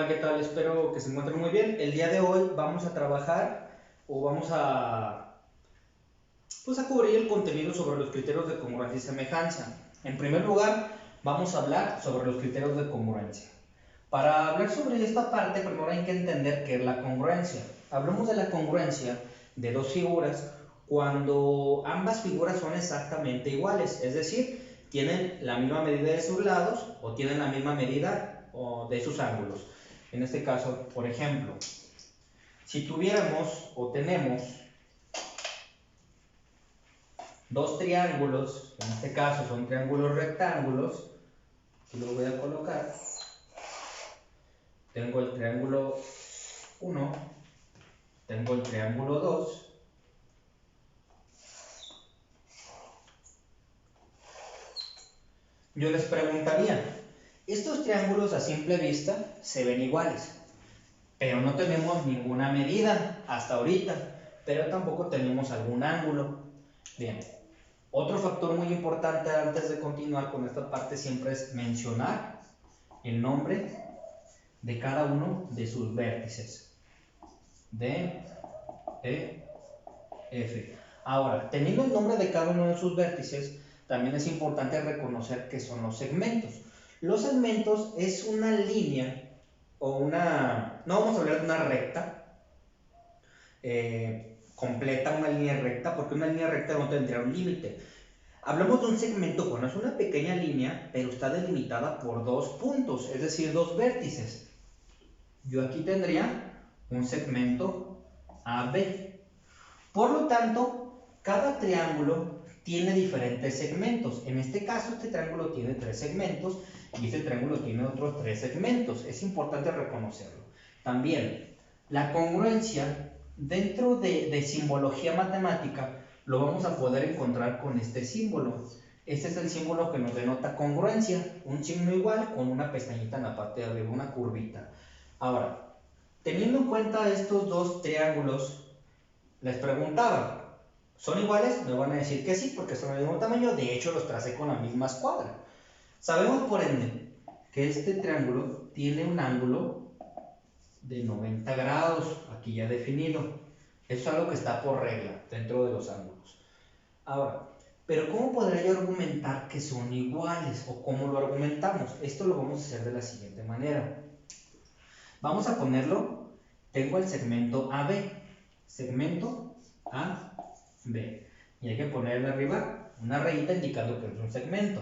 Hola, ¿qué tal? Espero que se encuentren muy bien. El día de hoy vamos a trabajar o vamos a cubrir el contenido sobre los criterios de congruencia y semejanza. En primer lugar, vamos a hablar sobre los criterios de congruencia. Para hablar sobre esta parte, primero hay que entender qué es la congruencia. Hablamos de la congruencia de dos figuras cuando ambas figuras son exactamente iguales, es decir, tienen la misma medida de sus lados o tienen la misma medida de sus ángulos. En este caso, por ejemplo, si tuviéramos o tenemos dos triángulos, en este caso son triángulos rectángulos, aquí los voy a colocar. Tengo el triángulo 1, tengo el triángulo 2. Yo les preguntaría, estos triángulos a simple vista se ven iguales, pero no tenemos ninguna medida hasta ahorita, pero tampoco tenemos algún ángulo. Bien, otro factor muy importante antes de continuar con esta parte siempre es mencionar el nombre de cada uno de sus vértices. D, E, F. Ahora, teniendo el nombre de cada uno de sus vértices, también es importante reconocer qué son los segmentos. Los segmentos es una línea o no vamos a hablar de una recta completa, una línea recta, porque una línea recta no tendría un límite. Hablamos de un segmento cuando es una pequeña línea, pero está delimitada por dos puntos, es decir, dos vértices. Yo aquí tendría un segmento AB. Por lo tanto, cada triángulo tiene diferentes segmentos. En este caso, este triángulo tiene 3 segmentos y este triángulo tiene otros 3 segmentos. Es importante reconocerlo. También, la congruencia dentro de simbología matemática lo vamos a poder encontrar con este símbolo. Este es el símbolo que nos denota congruencia, un signo igual con una pestañita en la parte de arriba, una curvita. Ahora, teniendo en cuenta estos dos triángulos, les preguntaba, ¿son iguales? Me van a decir que sí, porque son del mismo tamaño. De hecho, los tracé con la misma escuadra. Sabemos, por ende, que este triángulo tiene un ángulo de 90 grados, aquí ya definido. Eso es algo que está por regla dentro de los ángulos. Ahora, pero ¿cómo podría yo argumentar que son iguales? ¿O cómo lo argumentamos? Esto lo vamos a hacer de la siguiente manera. Vamos a ponerlo, tengo el segmento AB, segmento AB, y hay que ponerle arriba una rayita indicando que es un segmento.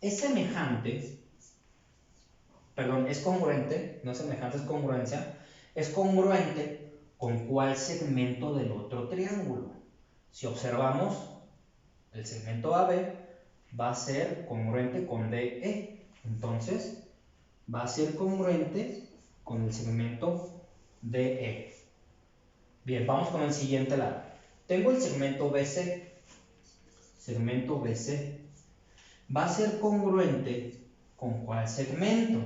Es semejante, perdón, es congruente, no es semejante, es congruencia, es congruente con cuál segmento del otro triángulo. Si observamos, el segmento AB va a ser congruente con DE, entonces va a ser congruente con el segmento DE. Bien, vamos con el siguiente lado. Tengo el segmento BC. Segmento BC va a ser congruente con ¿cuál segmento?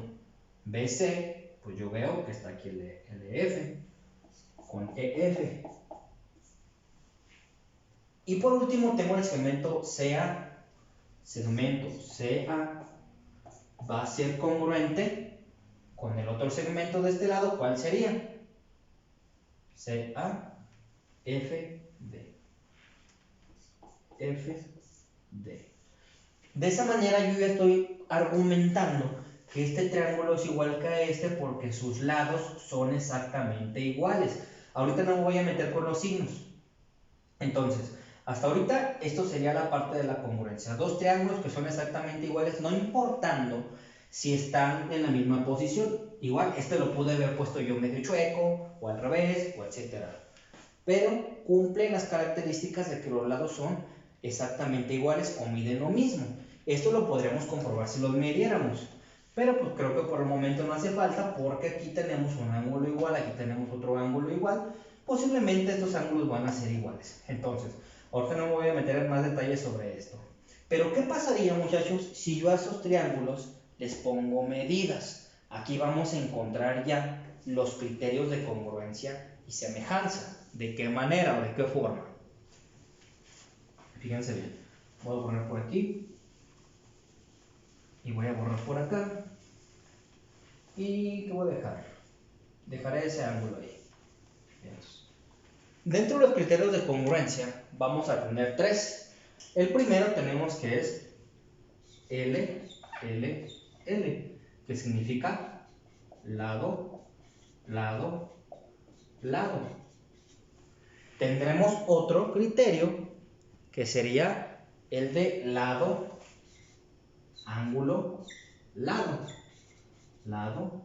BC, pues yo veo que está aquí el EF, con EF. Y por último tengo el segmento CA. Segmento CA va a ser congruente con el otro segmento de este lado, ¿cuál sería? CA, FD. FD. De esa manera yo ya estoy argumentando que este triángulo es igual que a este porque sus lados son exactamente iguales. Ahorita no me voy a meter con los signos. Entonces, hasta ahorita esto sería la parte de la congruencia. Dos triángulos que son exactamente iguales, no importando si están en la misma posición. Igual, este lo pude haber puesto yo medio chueco, o al revés, o etcétera. Pero cumplen las características de que los lados son exactamente iguales o miden lo mismo. Esto lo podríamos comprobar si los midiéramos. Pero pues creo que por el momento no hace falta porque aquí tenemos un ángulo igual, aquí tenemos otro ángulo igual. Posiblemente estos ángulos van a ser iguales. Entonces, ahorita no me voy a meter en más detalles sobre esto. Pero ¿qué pasaría, muchachos, si yo a esos triángulos les pongo medidas? Aquí vamos a encontrar ya los criterios de congruencia y semejanza. ¿De qué manera o de qué forma? Fíjense bien. Voy a poner por aquí. Y voy a borrar por acá. ¿Y qué voy a dejar? Dejaré ese ángulo ahí. Bien. Dentro de los criterios de congruencia vamos a tener tres. El primero tenemos que es L, L, L, que significa lado, lado, lado. Tendremos otro criterio que sería el de lado, ángulo, lado, lado,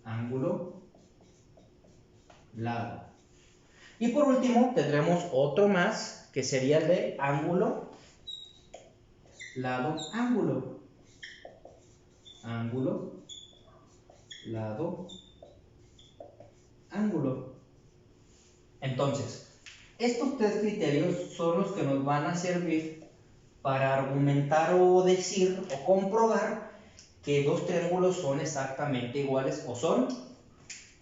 ángulo, lado. Y por último tendremos otro más que sería el de ángulo, lado, ángulo, ángulo, lado, ángulo. Entonces, estos tres criterios son los que nos van a servir para argumentar o decir o comprobar que dos triángulos son exactamente iguales o son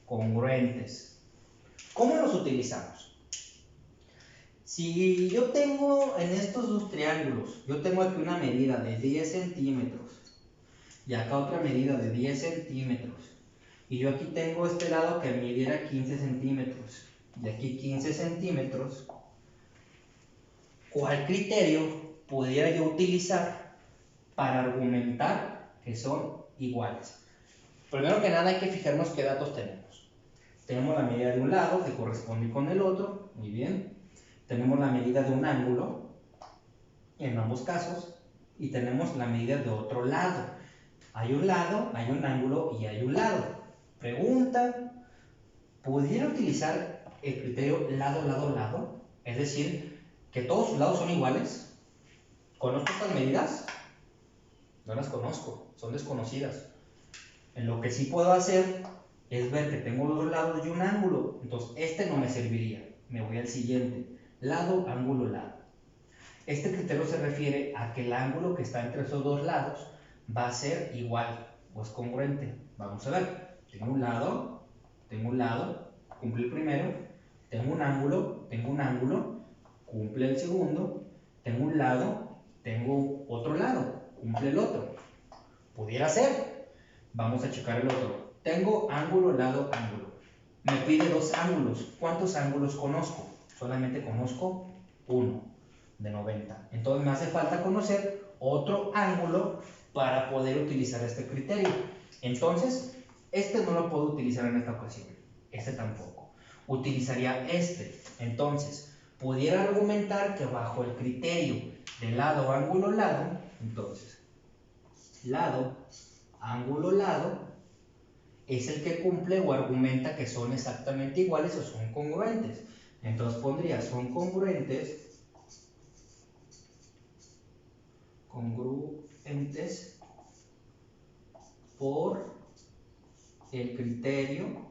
congruentes. ¿Cómo los utilizamos? Si yo tengo en estos dos triángulos, yo tengo aquí una medida de 10 centímetros y acá otra medida de 10 centímetros y yo aquí tengo este lado que midiera 15 centímetros y aquí 15 centímetros, ¿cuál criterio pudiera yo utilizar para argumentar que son iguales? Primero que nada hay que fijarnos qué datos tenemos. Tenemos la medida de un lado que corresponde con el otro, muy bien. Tenemos la medida de un ángulo en ambos casos y tenemos la medida de otro lado. Hay un lado, hay un ángulo y hay un lado. Pregunta, ¿pudiera utilizar el criterio lado, lado, lado? Es decir, que todos sus lados son iguales. ¿Conozco estas medidas? No las conozco, son desconocidas. En lo que sí puedo hacer es ver que tengo dos lados y un ángulo. Entonces, este no me serviría. Me voy al siguiente. Lado, ángulo, lado. Este criterio se refiere a que el ángulo que está entre esos dos lados va a ser igual o es congruente. Vamos a ver. Tengo un lado, cumple el primero. Tengo un ángulo, cumple el segundo. Tengo un lado, tengo otro lado, cumple el otro. Pudiera ser. Vamos a checar el otro. Tengo ángulo, lado, ángulo. Me pide dos ángulos. ¿Cuántos ángulos conozco? Solamente conozco uno de 90. Entonces me hace falta conocer otro ángulo para poder utilizar este criterio. Entonces, este no lo puedo utilizar en esta ocasión. Este tampoco. Utilizaría este. Entonces, pudiera argumentar que bajo el criterio de lado, ángulo, lado, entonces, lado, ángulo, lado, es el que cumple o argumenta que son exactamente iguales o son congruentes. Entonces pondría, son congruentes por el criterio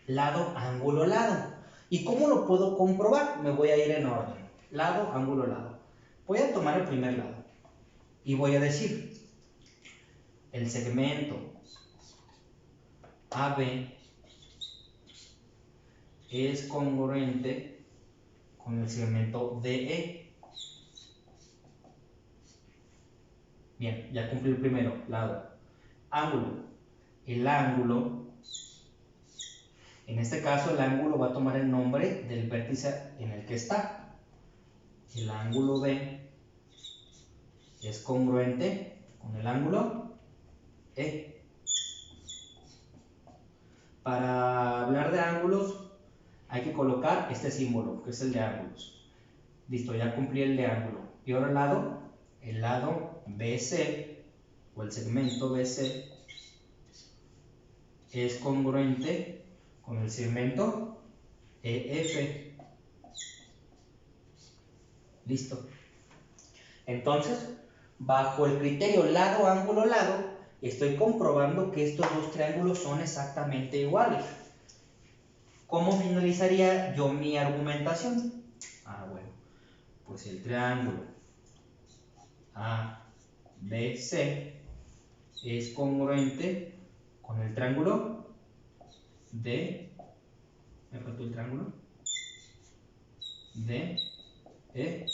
lado, ángulo, lado. ¿Y cómo lo puedo comprobar? Me voy a ir en orden. Lado, ángulo, lado. Voy a tomar el primer lado y voy a decir el segmento AB es congruente con el segmento DE. Bien, ya cumplí el primero, lado. Ángulo. El ángulo, en este caso el ángulo va a tomar el nombre del vértice en el que está. El ángulo B es congruente con el ángulo E. Para hablar de ángulos hay que colocar este símbolo, que es el de ángulos. Listo, ya cumplí el de ángulo. Y ahora el lado BC, o el segmento BC, es congruente con el segmento EF. Listo. Entonces, bajo el criterio lado, ángulo, lado, estoy comprobando que estos dos triángulos son exactamente iguales. ¿Cómo finalizaría yo mi argumentación? Bueno, pues el triángulo ABC es congruente con el triángulo D, me faltó el triángulo, D, E,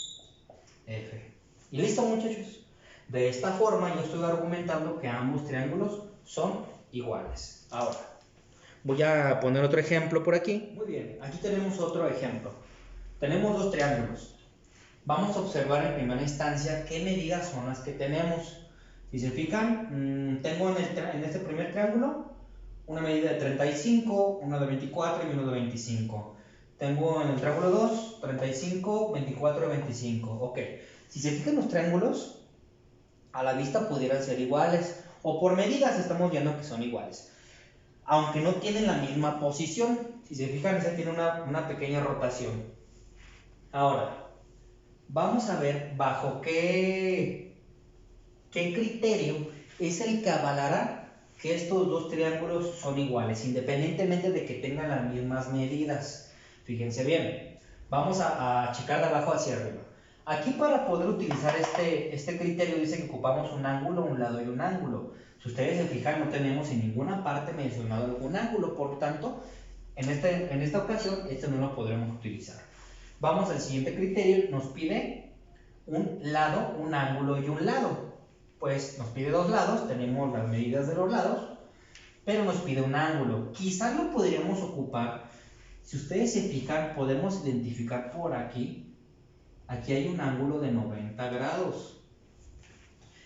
F. Y listo, muchachos. De esta forma yo estoy argumentando que ambos triángulos son iguales. Ahora, voy a poner otro ejemplo por aquí. Muy bien, aquí tenemos otro ejemplo. Tenemos dos triángulos. Vamos a observar en primera instancia qué medidas son las que tenemos. Si se fijan, tengo en este primer triángulo una medida de 35, una de 24 y uno de 25. Tengo en el triángulo 2, 35, 24 y 25. Ok, si se fijan los triángulos, a la vista pudieran ser iguales, o por medidas estamos viendo que son iguales, aunque no tienen la misma posición. Si se fijan, ese tiene una pequeña rotación. Ahora, vamos a ver bajo qué criterio es el que avalará que estos dos triángulos son iguales, independientemente de que tengan las mismas medidas. Fíjense bien, vamos a checar de abajo hacia arriba. Aquí, para poder utilizar este criterio, dice que ocupamos un ángulo, un lado y un ángulo. Si ustedes se fijan, no tenemos en ninguna parte mencionado algún ángulo, por tanto, en esta ocasión, no lo podremos utilizar. Vamos al siguiente criterio, nos pide un lado, un ángulo y un lado. Pues nos pide dos lados, tenemos las medidas de los lados, pero nos pide un ángulo. Quizás lo podríamos ocupar, si ustedes se fijan, podemos identificar por aquí, aquí hay un ángulo de 90 grados,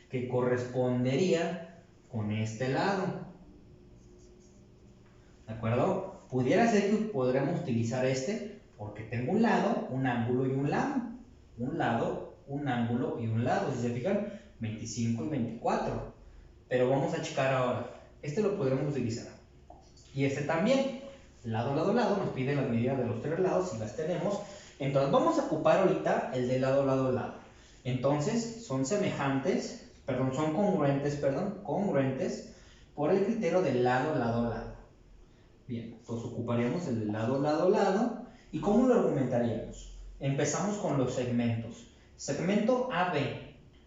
que correspondería con este lado. ¿De acuerdo? Pudiera ser que podremos utilizar porque tengo un lado, un ángulo y un lado. Un lado, un ángulo y un lado. Si se fijan, 25 y 24. Pero vamos a checar ahora. Lo podremos utilizar. Y también. Lado, lado, lado. Nos pide las medidas de los tres lados. Si las tenemos. Entonces vamos a ocupar ahorita el de lado, lado, lado. Entonces son semejantes. Perdón, son congruentes. Congruentes. Por el criterio de lado, lado, lado. Bien, pues ocuparíamos el de lado, lado, lado. ¿Y cómo lo argumentaríamos? Empezamos con los segmentos. Segmento AB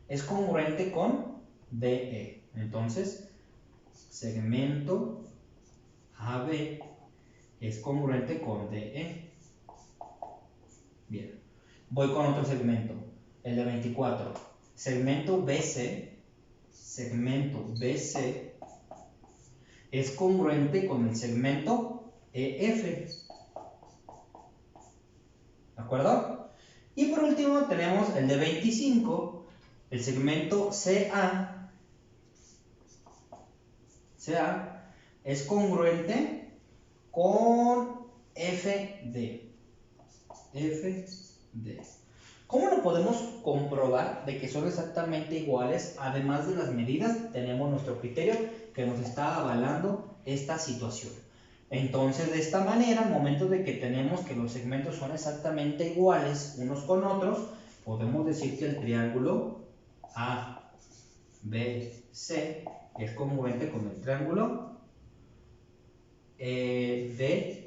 es congruente con DE. Entonces, segmento AB es congruente con DE. Bien, voy con otro segmento, el de 24. Segmento BC es congruente con el segmento EF. ¿De acuerdo? Y por último tenemos el de 25, el segmento CA es congruente con FD. ¿Cómo lo podemos comprobar de que son exactamente iguales? Además de las medidas, tenemos nuestro criterio que nos está avalando esta situación. Entonces, de esta manera, al momento de que tenemos que los segmentos son exactamente iguales unos con otros, podemos decir que el triángulo ABC es congruente con el triángulo DEF.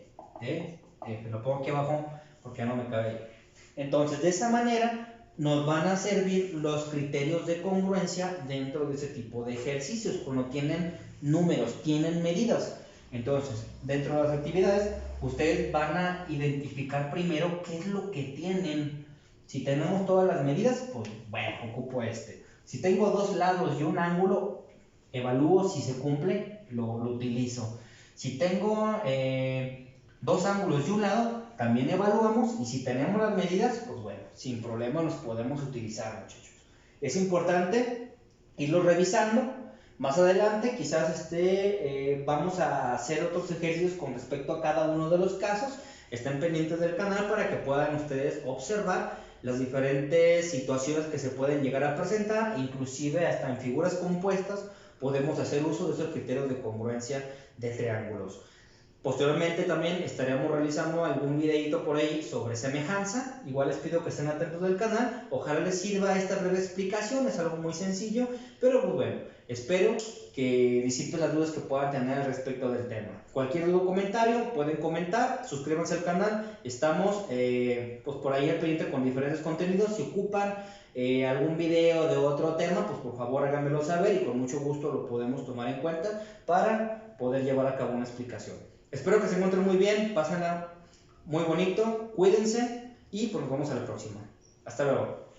Lo pongo aquí abajo porque ya no me cabe ahí. Entonces, de esa manera nos van a servir los criterios de congruencia dentro de ese tipo de ejercicios, cuando tienen números, tienen medidas. Entonces, dentro de las actividades, ustedes van a identificar primero qué es lo que tienen. Si tenemos todas las medidas, pues bueno, ocupo Si tengo dos lados y un ángulo, evalúo si se cumple, lo utilizo. Si tengo dos ángulos y un lado, también evaluamos, y si tenemos las medidas, pues bueno, sin problema los podemos utilizar, muchachos. Es importante irlo revisando. Más adelante quizás vamos a hacer otros ejercicios con respecto a cada uno de los casos. Estén pendientes del canal para que puedan ustedes observar las diferentes situaciones que se pueden llegar a presentar, inclusive hasta en figuras compuestas podemos hacer uso de esos criterios de congruencia de triángulos. Posteriormente también estaremos realizando algún videito por ahí sobre semejanza. Igual les pido que estén atentos del canal. Ojalá les sirva esta breve explicación. Es algo muy sencillo, pero pues bueno, espero que disipen las dudas que puedan tener respecto del tema. Cualquier duda o comentario pueden comentar. Suscríbanse al canal. Estamos pues por ahí al pendiente con diferentes contenidos. Si ocupan algún video de otro tema, pues por favor háganmelo saber y con mucho gusto lo podemos tomar en cuenta para poder llevar a cabo una explicación. Espero que se encuentren muy bien, pásenla muy bonito, cuídense y pues nos vemos a la próxima. Hasta luego.